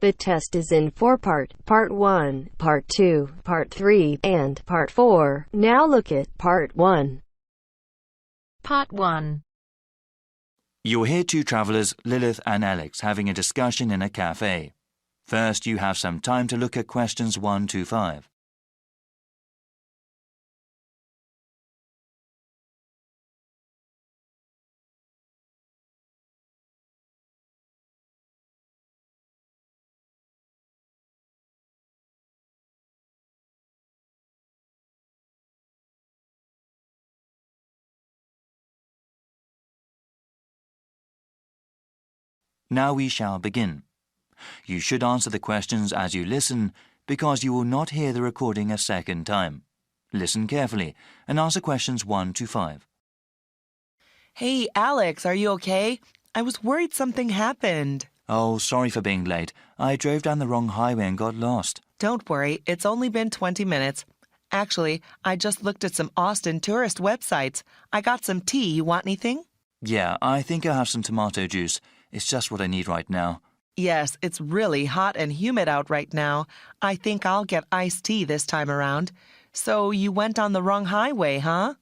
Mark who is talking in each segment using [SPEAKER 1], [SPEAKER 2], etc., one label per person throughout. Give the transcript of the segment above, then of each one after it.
[SPEAKER 1] The test is in 4 parts: Part 1, Part 2, Part 3, and Part 4. Now look at Part 1.
[SPEAKER 2] Part 1.
[SPEAKER 3] You'll hear two travellers, Lilith and Alex, having a discussion in a cafe. First, you have some time to look at questions 1 to 5. Now we shall begin. You should answer the questions as you listen, because you will not hear the recording a second time. Listen carefully and answer questions 1 to 5.
[SPEAKER 4] Hey, Alex, are you okay? I was worried something happened.
[SPEAKER 3] Oh, sorry for being late. I drove down the wrong highway and got lost.
[SPEAKER 4] Don't worry, it's only been 20 minutes. Actually, I just looked at some Austin tourist websites. I got some tea. You want anything?
[SPEAKER 3] Yeah, I think I'll have some tomato juice. It's just what I need right now.
[SPEAKER 4] Yes, it's really hot and humid out right now. I think I'll get iced tea this time around. So you went on the wrong highway, huh?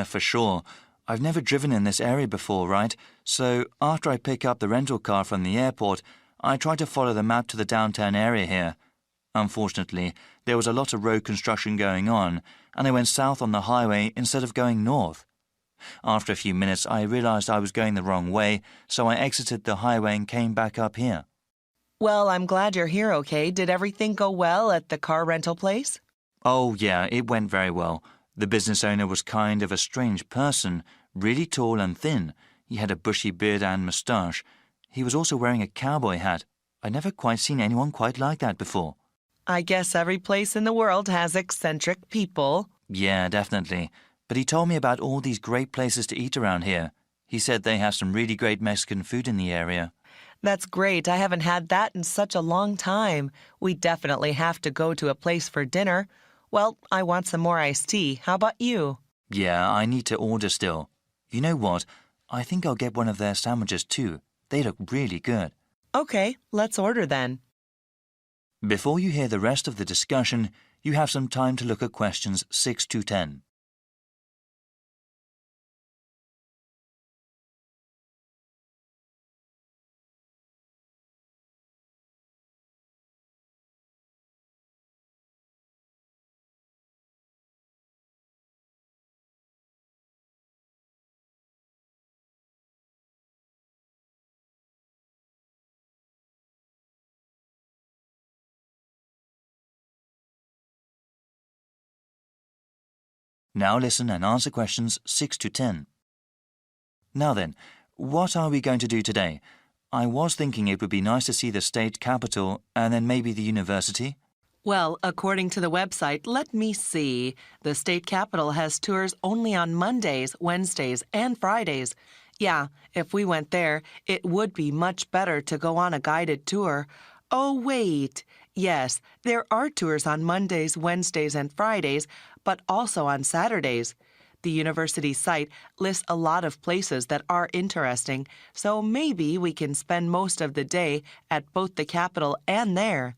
[SPEAKER 3] For sure. I've never driven in this area before, right? So after I pick up the rental car from the airport, I try to follow the map to the downtown area here. Unfortunately, there was a lot of road construction going on, and I went south on the highway instead of going north. After a few minutes, I realized I was going the wrong way, so I exited the highway and came back up here.
[SPEAKER 4] Well, I'm glad you're here, okay? Did everything go well at the car rental place?
[SPEAKER 3] Oh, yeah, it went very well. The business owner was kind of a strange person, really tall and thin. He had a bushy beard and moustache. He was also wearing a cowboy hat. I'd never quite seen anyone quite like that before.
[SPEAKER 4] I guess every place in the world has eccentric people.
[SPEAKER 3] Yeah, definitely. But he told me about all these great places to eat around here. He said they have some really great Mexican food in the area.
[SPEAKER 4] That's great. I haven't had that in such a long time. We definitely have to go to a place for dinner. Well, I want some more iced tea. How about you?
[SPEAKER 3] Yeah, I need to order still. You know what? I think I'll get one of their sandwiches too. They look really good.
[SPEAKER 4] Okay, let's order then.
[SPEAKER 3] Before you hear the rest of the discussion, you have some time to look at questions 6 to 10. Now listen and answer questions 6 to 10. Now then, what are we going to do today? I was thinking it would be nice to see the state capitol and then maybe the university.
[SPEAKER 4] Well, according to the website, let me see. The state capitol has tours only on Mondays, Wednesdays, and Fridays. Yeah, if we went there, it would be much better to go on a guided tour. Oh, wait. Yes, there are tours on Mondays, Wednesdays, and Fridays, but also on Saturdays. The university site lists a lot of places that are interesting, so maybe we can spend most of the day at both the Capitol and there.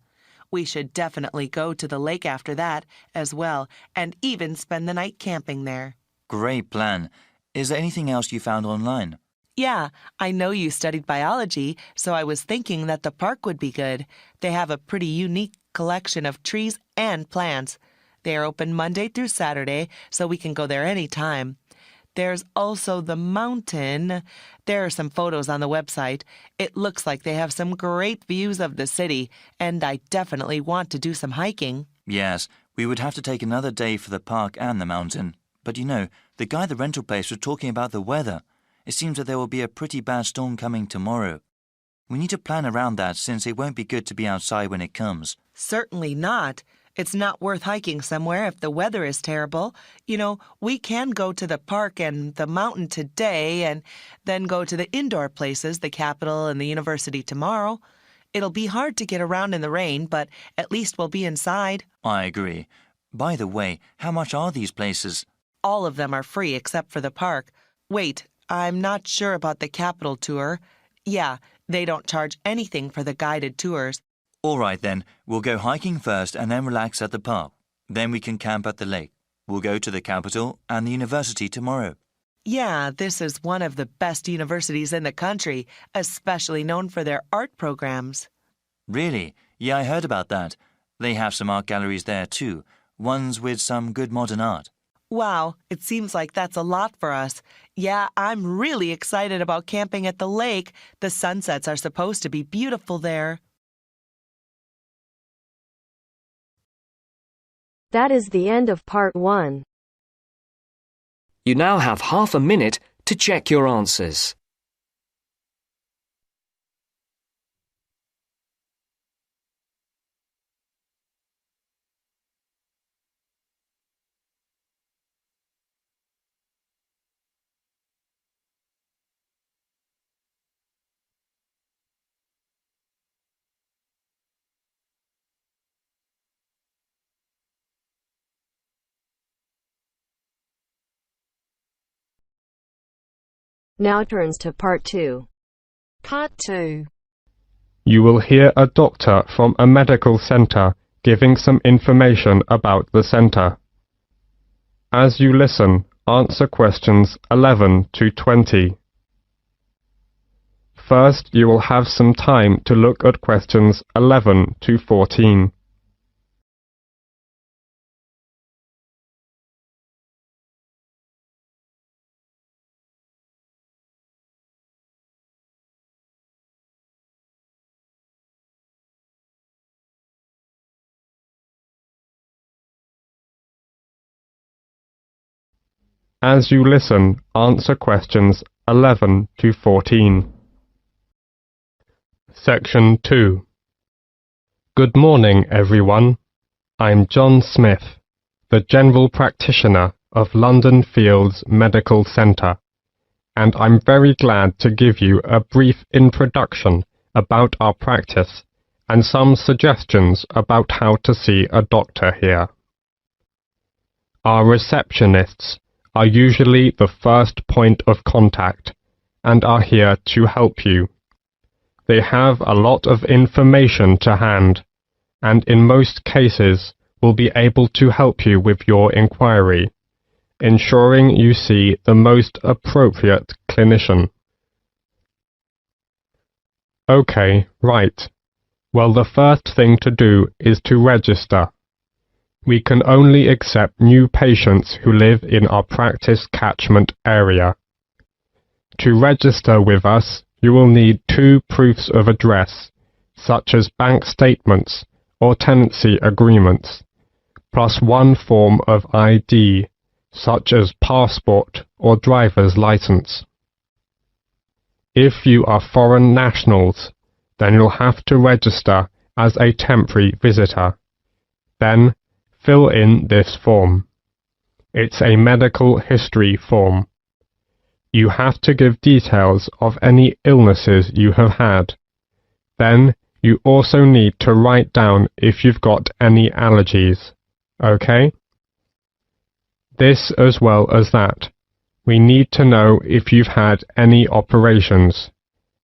[SPEAKER 4] We should definitely go to the lake after that as well, and even spend the night camping there.
[SPEAKER 3] Great plan. Is there anything else you found online?
[SPEAKER 4] Yeah, I know you studied biology, so I was thinking that the park would be good. They have a pretty unique collection of trees and plants. They are open Monday through Saturday, so we can go there anytime. There's also the mountain. There are some photos on the website. It looks like they have some great views of the city, and I definitely want to do some hiking.
[SPEAKER 3] Yes, we would have to take another day for the park and the mountain. But you know, the guy at the rental place was talking about the weather. It seems that there will be a pretty bad storm coming tomorrow. We need to plan around that since it won't be good to be outside when it comes.
[SPEAKER 4] Certainly not. It's not worth hiking somewhere if the weather is terrible. You know, we can go to the park and the mountain today and then go to the indoor places, the Capitol and the university tomorrow. It'll be hard to get around in the rain, but at least we'll be inside.
[SPEAKER 3] I agree. By the way, how much are these places?
[SPEAKER 4] All of them are free except for the park. Wait, I'm not sure about the Capitol tour. Yeah, they don't charge anything for the guided tours.
[SPEAKER 3] All right then, we'll go hiking first and then relax at the park. Then we can camp at the lake. We'll go to the capital and the university tomorrow.
[SPEAKER 4] Yeah, this is one of the best universities in the country, especially known for their art programs.
[SPEAKER 3] Really? Yeah, I heard about that. They have some art galleries there too, ones with some good modern art.
[SPEAKER 4] Wow, it seems like that's a lot for us. Yeah, I'm really excited about camping at the lake. The sunsets are supposed to be beautiful there.
[SPEAKER 1] That is the end of part 1.
[SPEAKER 5] You now have half a minute to check your answers.
[SPEAKER 1] Now turns to part 2.
[SPEAKER 2] Part 2.
[SPEAKER 6] You will hear a doctor from a medical center giving some information about the center. As you listen, answer questions 11 to 20. First, you will have some time to look at questions 11 to 14. As you listen, answer questions 11 to 14. Section 2. Good morning, everyone. I'm John Smith, the General Practitioner of London Fields Medical Centre, and I'm very glad to give you a brief introduction about our practice and some suggestions about how to see a doctor here. Our receptionists are usually the first point of contact and are here to help you. They have a lot of information to hand, and in most cases will be able to help you with your inquiry, ensuring you see the most appropriate clinician. Okay, right. Well, the first thing to do is to register. We can only accept new patients who live in our practice catchment area. To register with us, you will need 2 proofs of address, such as bank statements or tenancy agreements, plus 1 form of ID, such as passport or driver's license. If you are foreign nationals, then you'll have to register as a temporary visitor. Then, fill in this form. It's a medical history form. You have to give details of any illnesses you have had. Then, you also need to write down if you've got any allergies. Okay? This as well as that. We need to know if you've had any operations.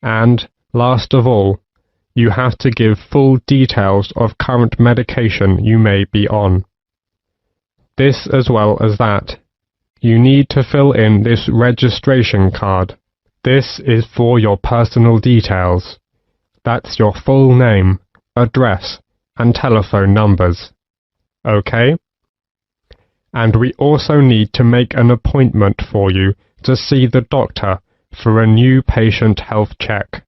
[SPEAKER 6] And, last of all, you have to give full details of current medication you may be on. This as well as that. You need to fill in this registration card. This is for your personal details. That's your full name, address, and telephone numbers. Okay? And we also need to make an appointment for you to see the doctor for a new patient health check.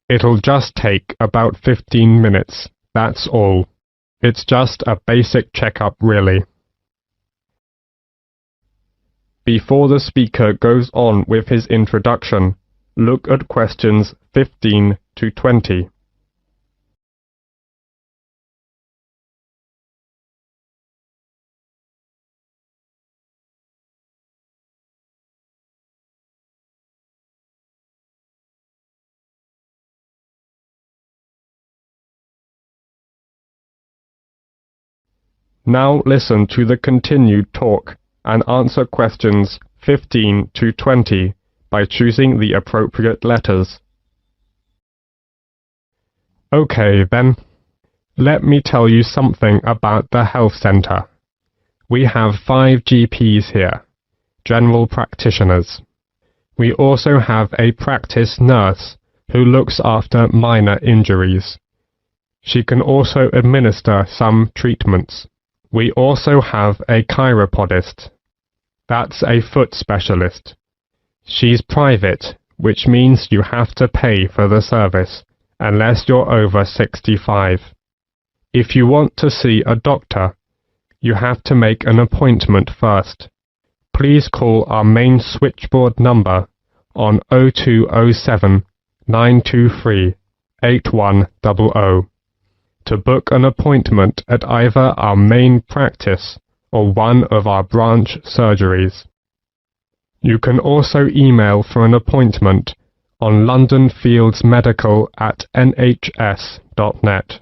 [SPEAKER 6] It'll just take about 15 minutes, that's all. It's just a basic checkup, really. Before the speaker goes on with his introduction, look at questions 15 to 20. Now listen to the continued talk and answer questions 15 to 20 by choosing the appropriate letters. Okay then, let me tell you something about the health centre. We have 5 GPs here, general practitioners. We also have a practice nurse who looks after minor injuries. She can also administer some treatments. We also have a chiropodist. That's a foot specialist. She's private, which means you have to pay for the service, unless you're over 65. If you want to see a doctor, you have to make an appointment first. Please call our main switchboard number on 0207 923 8100 to book an appointment at either our main practice or one of our branch surgeries. You can also email for an appointment on londonfieldsmedical@nhs.net.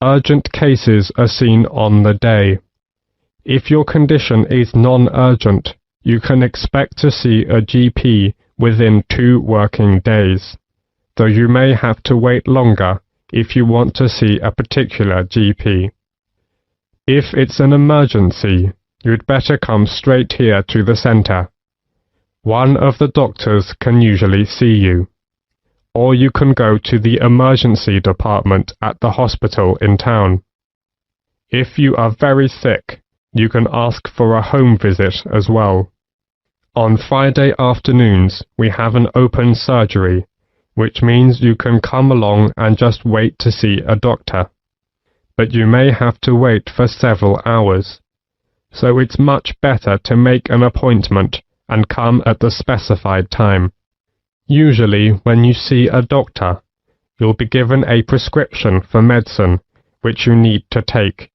[SPEAKER 6] Urgent cases are seen on the day. If your condition is non-urgent, you can expect to see a GP within 2 working days, though you may have to wait longer if you want to see a particular GP. If it's an emergency, you'd better come straight here to the centre. One of the doctors can usually see you. Or you can go to the emergency department at the hospital in town. If you are very sick, you can ask for a home visit as well. On Friday afternoons, we have an open surgery, which means you can come along and just wait to see a doctor. But you may have to wait for several hours. So it's much better to make an appointment and come at the specified time. Usually, when you see a doctor, you'll be given a prescription for medicine which you need to take.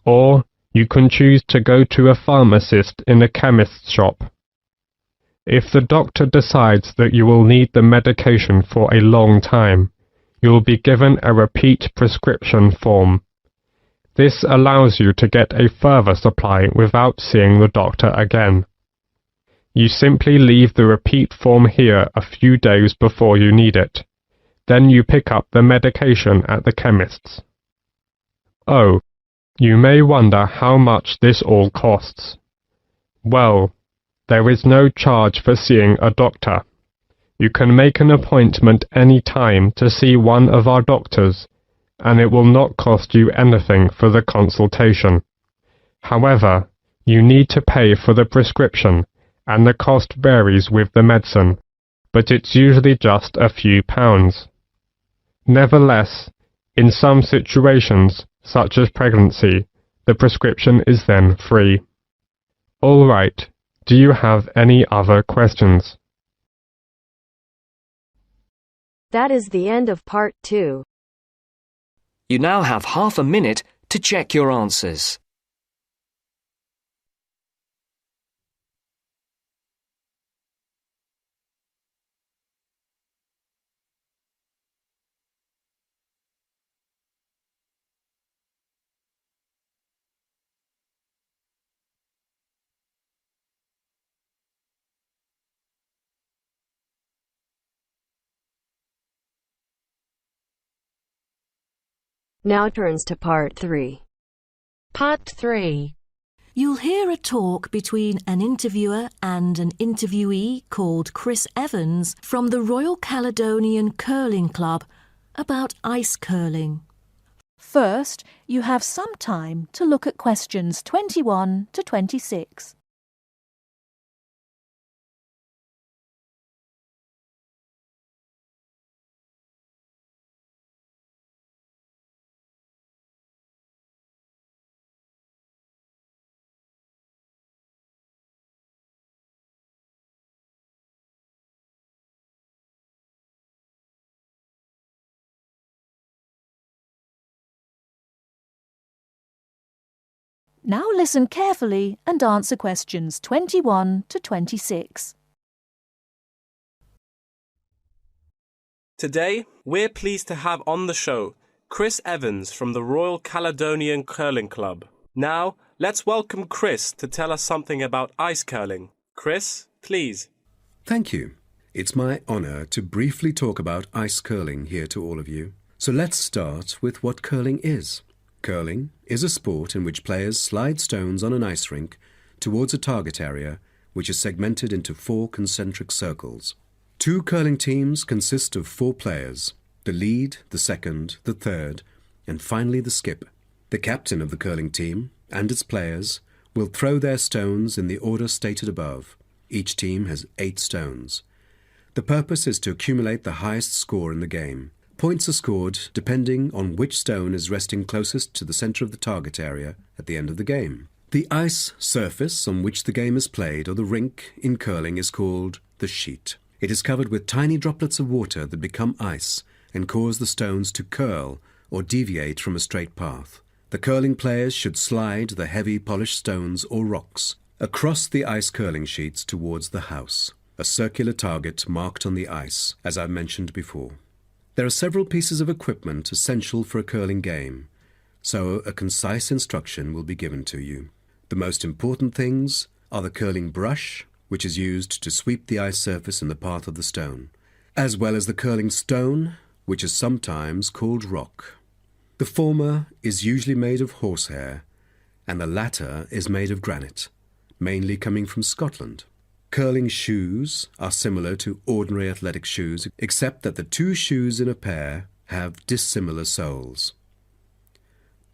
[SPEAKER 6] Or you can choose to go to a pharmacist in a chemist's shop. If the doctor decides that you will need the medication for a long time, you will be given a repeat prescription form. This allows you to get a further supply without seeing the doctor again. You simply leave the repeat form here a few days before you need it. Then you pick up the medication at the chemist's. Oh, you may wonder how much this all costs. Well, there is no charge for seeing a doctor. You can make an appointment any time to see one of our doctors, and it will not cost you anything for the consultation. However, you need to pay for the prescription, and the cost varies with the medicine, but it's usually just a few pounds. Nevertheless, in some situations, such as pregnancy, the prescription is then free. All right, do you have any other questions?
[SPEAKER 1] That is the end of part 2.
[SPEAKER 5] You now have half a minute to check your answers.
[SPEAKER 1] Now turns to part 3.
[SPEAKER 2] Part 3.
[SPEAKER 7] You'll hear a talk between an interviewer and an interviewee called Chris Evans from the Royal Caledonian Curling Club about ice curling.
[SPEAKER 8] First, you have some time to look at questions 21 to 26. Now listen carefully and answer questions 21 to 26.
[SPEAKER 9] Today, we're pleased to have on the show Chris Evans from the Royal Caledonian Curling Club. Now, let's welcome Chris to tell us something about ice curling. Chris, please.
[SPEAKER 10] Thank you. It's my honour to briefly talk about ice curling here to all of you. So let's start with what curling is. Curling is a sport in which players slide stones on an ice rink towards a target area which is segmented into 4 concentric circles. 2 curling teams consist of 4 players, the lead, the second, the third, and finally the skip. The captain of the curling team and its players will throw their stones in the order stated above. Each team has 8 stones. The purpose is to accumulate the highest score in the game. Points are scored depending on which stone is resting closest to the centre of the target area at the end of the game. The ice surface on which the game is played, or the rink in curling, is called the sheet. It is covered with tiny droplets of water that become ice and cause the stones to curl or deviate from a straight path. The curling players should slide the heavy polished stones or rocks across the ice curling sheets towards the house, a circular target marked on the ice, as I mentioned before. There are several pieces of equipment essential for a curling game, so a concise instruction will be given to you. The most important things are the curling brush, which is used to sweep the ice surface in the path of the stone, as well as the curling stone, which is sometimes called rock. The former is usually made of horsehair, and the latter is made of granite, mainly coming from Scotland. Curling shoes are similar to ordinary athletic shoes, except that the 2 shoes in a pair have dissimilar soles.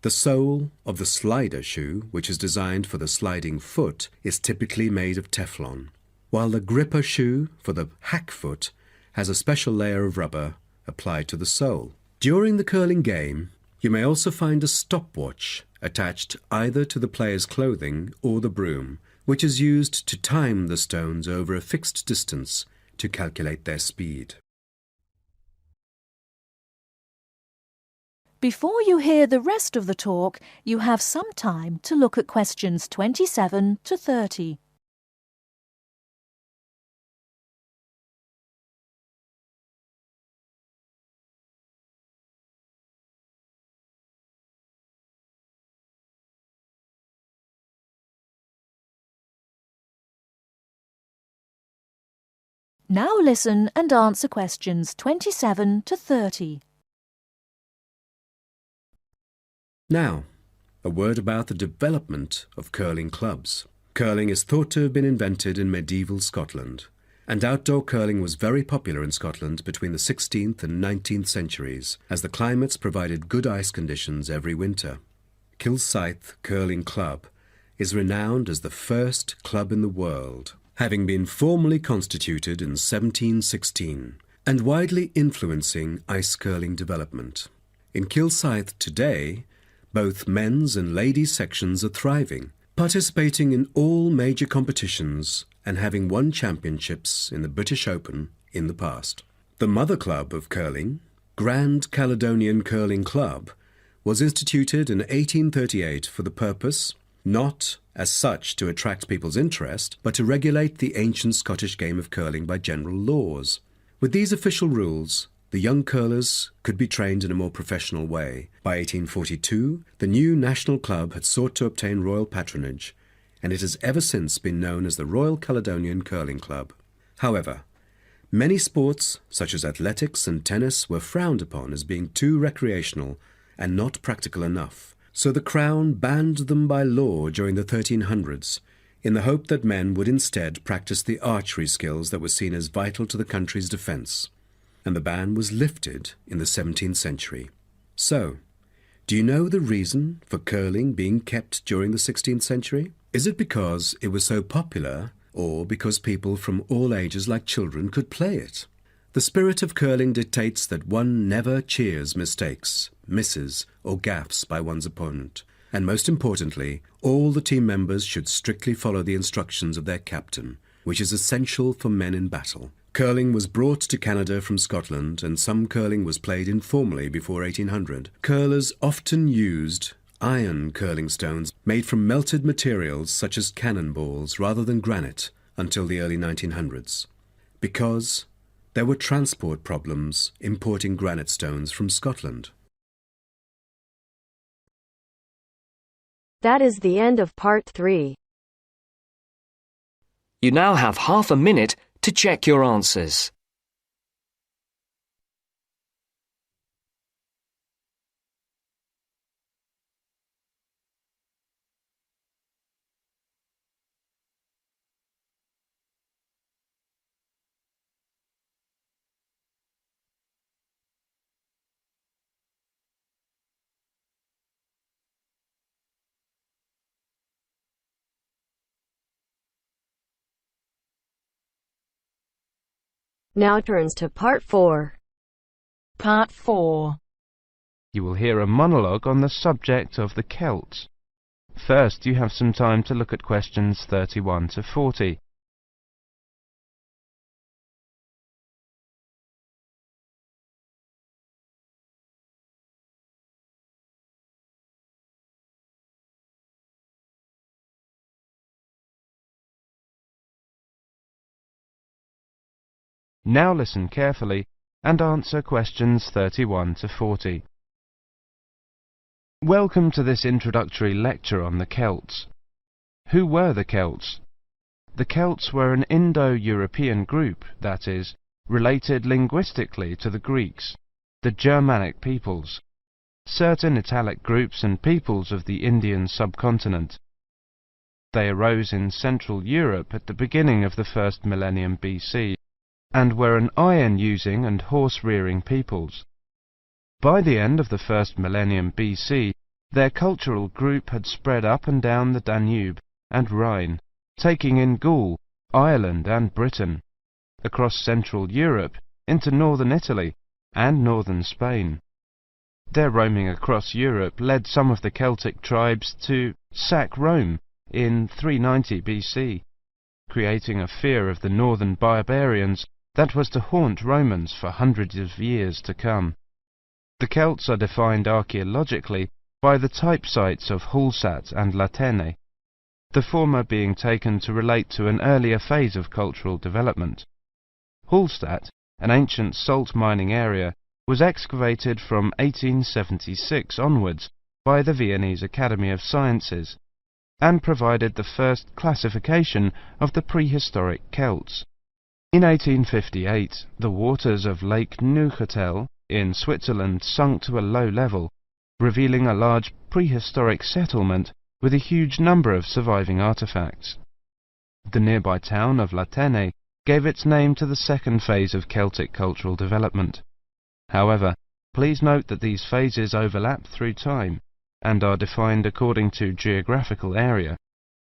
[SPEAKER 10] The sole of the slider shoe, which is designed for the sliding foot, is typically made of Teflon, while the gripper shoe for the hack foot has a special layer of rubber applied to the sole. During the curling game, you may also find a stopwatch attached either to the player's clothing or the broom, which is used to time the stones over a fixed distance to calculate their speed.
[SPEAKER 8] Before you hear the rest of the talk, you have some time to look at questions 27 to 30. Now listen and answer questions 27 to 30.
[SPEAKER 10] Now, a word about the development of curling clubs. Curling is thought to have been invented in medieval Scotland, and outdoor curling was very popular in Scotland between the 16th and 19th centuries, as the climates provided good ice conditions every winter. Kilsyth Curling Club is renowned as the first club in the world, having been formally constituted in 1716, and widely influencing ice curling development. In Kilsyth today, both men's and ladies' sections are thriving, participating in all major competitions and having won championships in the British Open in the past. The mother club of curling, Grand Caledonian Curling Club, was instituted in 1838 for the purpose, not as such to attract people's interest, but to regulate the ancient Scottish game of curling by general laws. With these official rules, the young curlers could be trained in a more professional way. By 1842, the new national club had sought to obtain royal patronage, and it has ever since been known as the Royal Caledonian Curling Club. However, many sports, such as athletics and tennis, were frowned upon as being too recreational and not practical enough, so the Crown banned them by law during the 1300s, in the hope that men would instead practice the archery skills that were seen as vital to the country's defence. And the ban was lifted in the 17th century. So, do you know the reason for curling being kept during the 16th century? Is it because it was so popular, or because people from all ages like children could play it? The spirit of curling dictates that one never cheers mistakes, misses, or gaffes by one's opponent. And most importantly, all the team members should strictly follow the instructions of their captain, which is essential for men in battle. Curling was brought to Canada from Scotland, and some curling was played informally before 1800. Curlers often used iron curling stones made from melted materials such as cannonballs rather than granite until the early 1900s, because there were transport problems importing granite stones from Scotland.
[SPEAKER 1] That is the end of part 3.
[SPEAKER 5] You now have half a minute to check your answers.
[SPEAKER 1] Now turns to Part 4.
[SPEAKER 2] Part 4.
[SPEAKER 11] You will hear a monologue on the subject of the Celts. First, you have some time to look at questions 31 to 40. Now listen carefully and answer questions 31 to 40. Welcome to this introductory lecture on the Celts. Who were the Celts? The Celts were an Indo-European group, that is, related linguistically to the Greeks, the Germanic peoples, certain Italic groups and peoples of the Indian subcontinent. They arose in Central Europe at the beginning of the first millennium BC, and were an iron-using and horse-rearing peoples. By the end of the first millennium BC, their cultural group had spread up and down the Danube and Rhine, taking in Gaul, Ireland and Britain, across Central Europe into northern Italy and northern Spain. Their roaming across Europe led some of the Celtic tribes to sack Rome in 390 BC, creating a fear of the northern barbarians that was to haunt Romans for hundreds of years to come. The Celts are defined archaeologically by the type sites of Hallstatt and Latene, the former being taken to relate to an earlier phase of cultural development. Hallstatt, an ancient salt mining area, was excavated from 1876 onwards by the Viennese Academy of Sciences, and provided the first classification of the prehistoric Celts. In 1858, the waters of Lake Neuchâtel in Switzerland sunk to a low level, revealing a large prehistoric settlement with a huge number of surviving artifacts. The nearby town of Latene gave its name to the second phase of Celtic cultural development. However, please note that these phases overlap through time and are defined according to geographical area.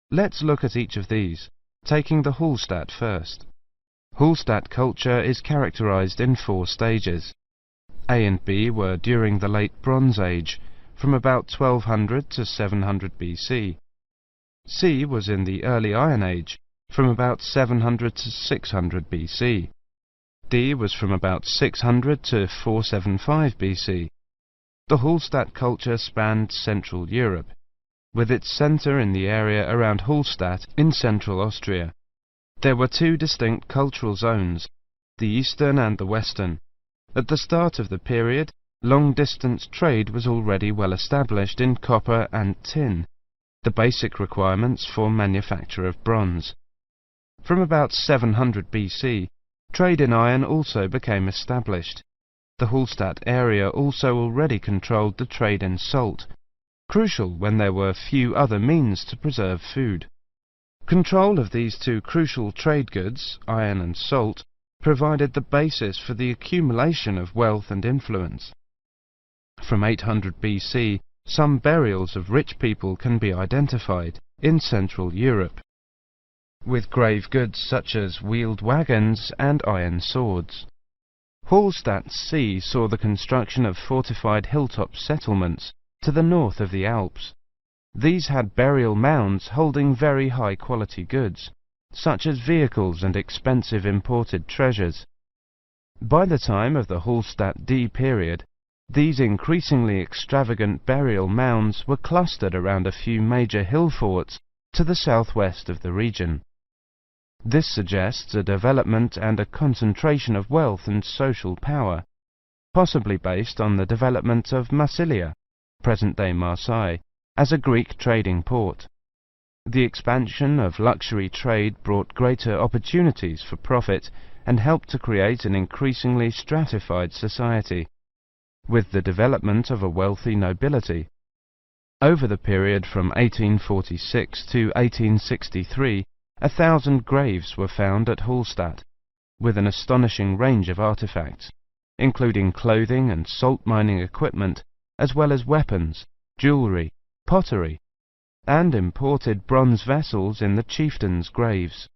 [SPEAKER 11] Let's look at each of these, taking the Hallstatt first. Hallstatt culture is characterized in 4 stages. A and B were during the Late Bronze Age, from about 1200 to 700 BC. C was in the Early Iron Age, from about 700 to 600 BC. D was from about 600 to 475 BC. The Hallstatt culture spanned Central Europe, with its centre in the area around Hallstatt in central Austria. There were 2 distinct cultural zones, the eastern and the western. At the start of the period, long-distance trade was already well established in copper and tin, the basic requirements for manufacture of bronze. From about 700 BC, trade in iron also became established. The Hallstatt area also already controlled the trade in salt, crucial when there were few other means to preserve food. Control of these 2 crucial trade goods, iron and salt, provided the basis for the accumulation of wealth and influence. From 800 BC, some burials of rich people can be identified in Central Europe, with grave goods such as wheeled wagons and iron swords. Hallstatt C saw the construction of fortified hilltop settlements to the north of the Alps. These had burial mounds holding very high-quality goods, such as vehicles and expensive imported treasures. By the time of the Hallstatt D period, these increasingly extravagant burial mounds were clustered around a few major hill forts to the southwest of the region. This suggests a development and a concentration of wealth and social power, possibly based on the development of Massilia, present-day Marseille, as a Greek trading port. The expansion of luxury trade brought greater opportunities for profit and helped to create an increasingly stratified society, with the development of a wealthy nobility. Over the period from 1846 to 1863, 1,000 graves were found at Hallstatt, with an astonishing range of artifacts, including clothing and salt mining equipment, as well as weapons, jewellery, pottery, and imported bronze vessels in the chieftains' graves.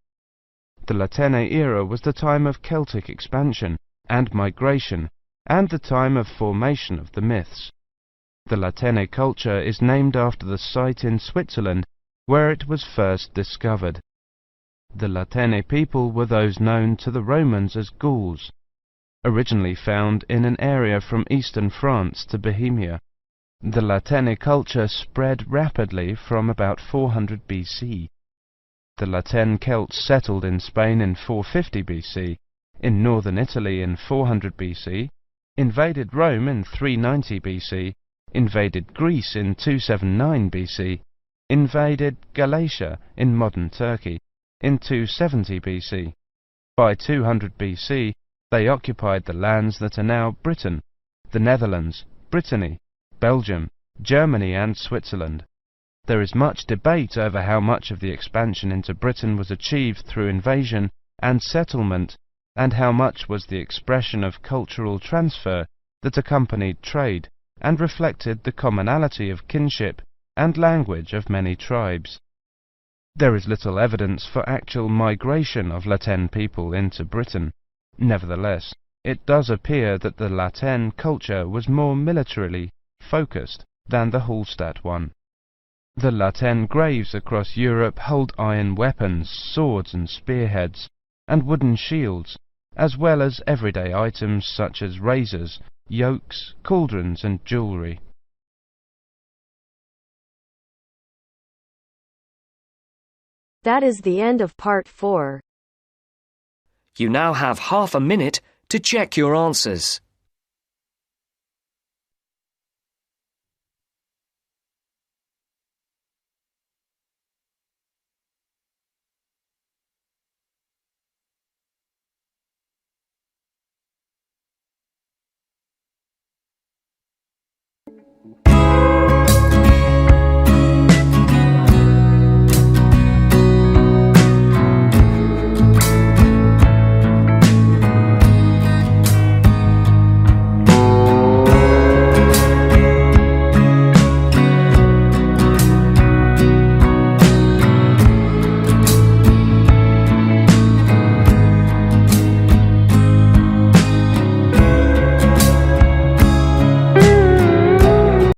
[SPEAKER 11] The Latene era was the time of Celtic expansion and migration, and the time of formation of the myths. The Latene culture is named after the site in Switzerland where it was first discovered. The Latene people were those known to the Romans as Gauls, originally found in an area from eastern France to Bohemia. The Latene culture spread rapidly from about 400 BC. The Latene Celts settled in Spain in 450 BC, in northern Italy in 400 BC, invaded Rome in 390 BC, invaded Greece in 279 BC, invaded Galatia in modern Turkey in 270 BC. By 200 BC, they occupied the lands that are now Britain, the Netherlands, Brittany, Belgium, Germany and Switzerland. There is much debate over how much of the expansion into Britain was achieved through invasion and settlement, and how much was the expression of cultural transfer that accompanied trade and reflected the commonality of kinship and language of many tribes. There is little evidence for actual migration of Latene people into Britain. Nevertheless, it does appear that the Latene culture was more militarily focused than the Hallstatt one. The Latene graves across Europe hold iron weapons, swords and spearheads, and wooden shields, as well as everyday items such as razors, yokes, cauldrons and jewellery.
[SPEAKER 1] That is the end of part 4.
[SPEAKER 5] You now have half a minute to check your answers.